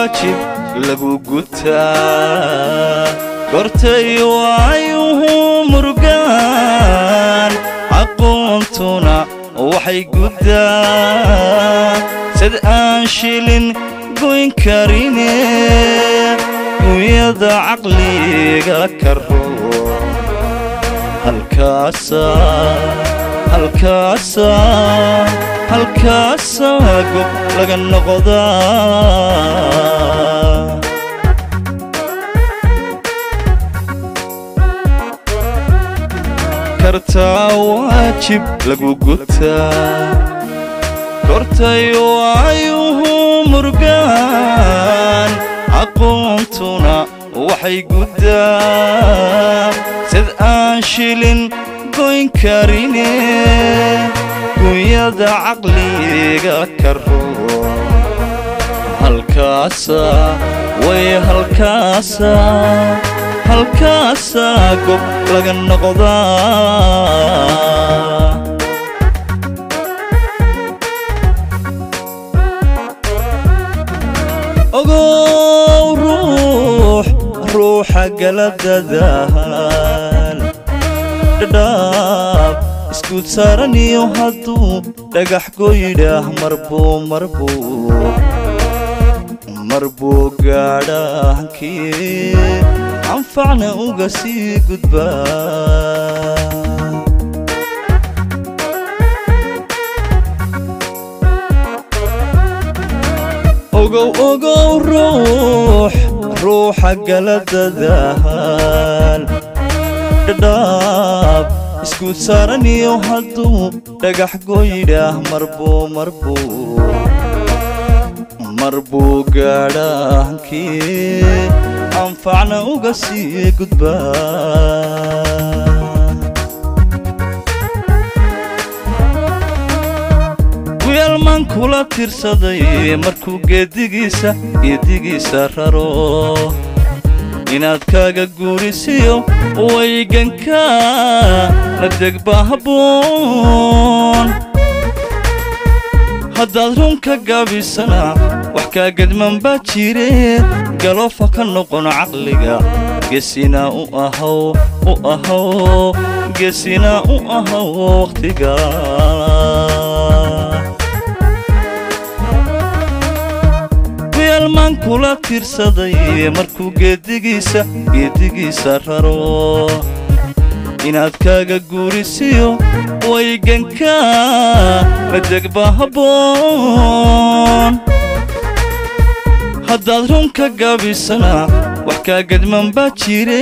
واجب لغو قلتا قرتي وايوه مرقان عقونتنا وحي قدان سد آنشيلين قوين كاريني ويضا عقلي كرو هالكاسا قب لغا نقضا كرتا واجب لغو قلتا كرتا يوايوه مرقان عقونتنا وحي قدام سد آنشيلين قوين كاريني ويضا عقلي كرو هالكاسا وي هالكاسا قب لغا نقضا أقو روح قلب دادان داب اسكوت سارني وهدو دقح قويده مربو قاعده كي انفعنا وقسي قدبا اوغو روح قلب دادان داب اسكوت سارني وهدو دقح قويده مربو قاعده كي انفعنا وقسي قدبا ويالمان كولا ترسدي مركو قدقيسا رارو inaad kaaga guurisiyo wayganka ladeg bahaboon haddaad runka gaabisana wax kaa gadman baa jire galoofa ka noqon caqliga gesina u ahaw gesina u ahaw waqtiga man kula tirsaday markuu geedigiisa raro inaad kaaga guurisiyo wayganka ladeg bahaboon haddaad runka gaabisana wax kaa gadman baa jire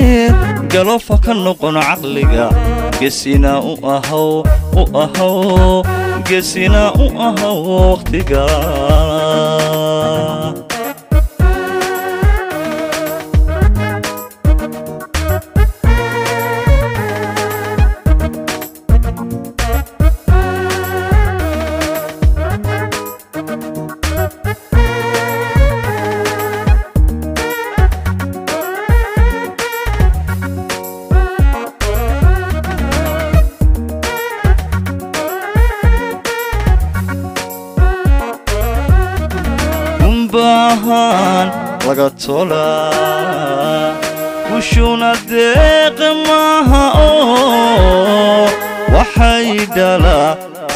galoofa ka noqon caqliga gesina u ahaw gesina u ahaw waqtiga bahan laga tola kushuna deeq maaha oo waxay dhala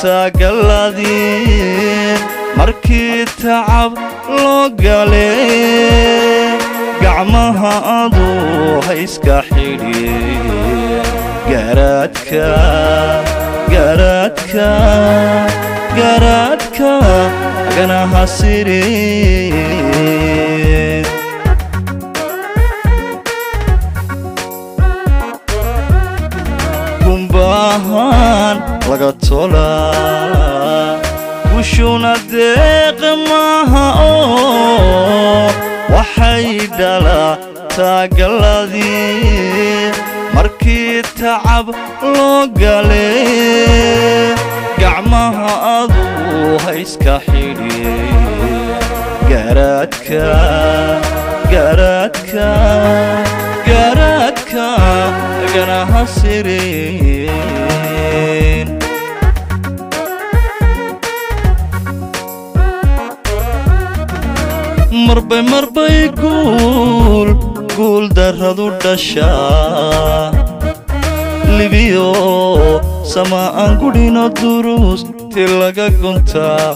tagaladii markii tacab loo gale gacmaha adu hayska xidhi garaadka agana hasirin kumbahan laga tola kushuna deeq maaha galadi markii tacab loo gale gacmaha adu hayska xidhiye garaadka ganaha sireen marbay guul darradu dhashaa libiyo sama aan gudhino duruus ti laga guntaa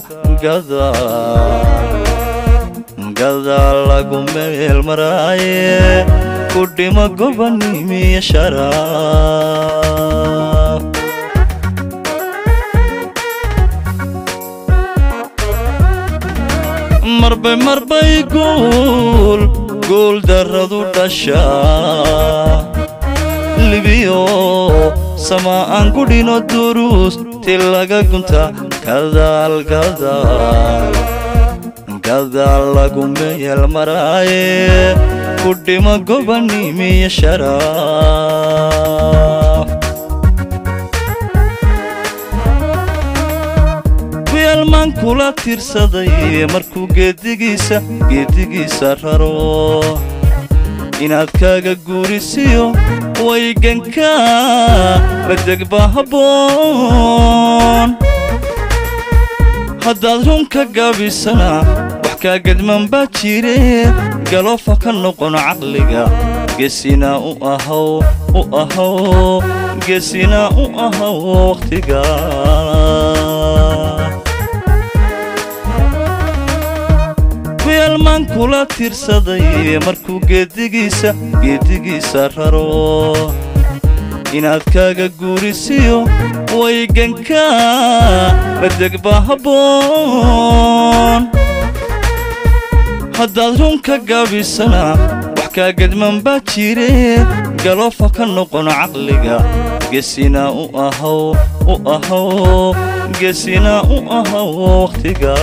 gadaal lagu meel maraaye kudhima gobanimiya sharaaf marbay guul darradu dhashaa libiyo sama aan gudhino duruus ti laga guntaa gadaal lagu meel maraaye kudhima gobanimiya sharaaf kuyaalmaan kula tirsaday markuu geedigiisa raro inaad kaaga guurisiyo wayganka la degba habboon haddaad runka gaabisana wax kaa gadman baa jire galoofa ka noqon caqliga geesina u ahaw geesina u ahaw waqtiga kuyaalmaan kula tirsaday markuu geedigiisa raro inaad kaaga guurisiyo wayganka la degba habboon haddaad runka gaabisana wax kaa gadman baa jire galoofa ka noqon caqliga geesina u ahaw geesina u ahaw waqtiga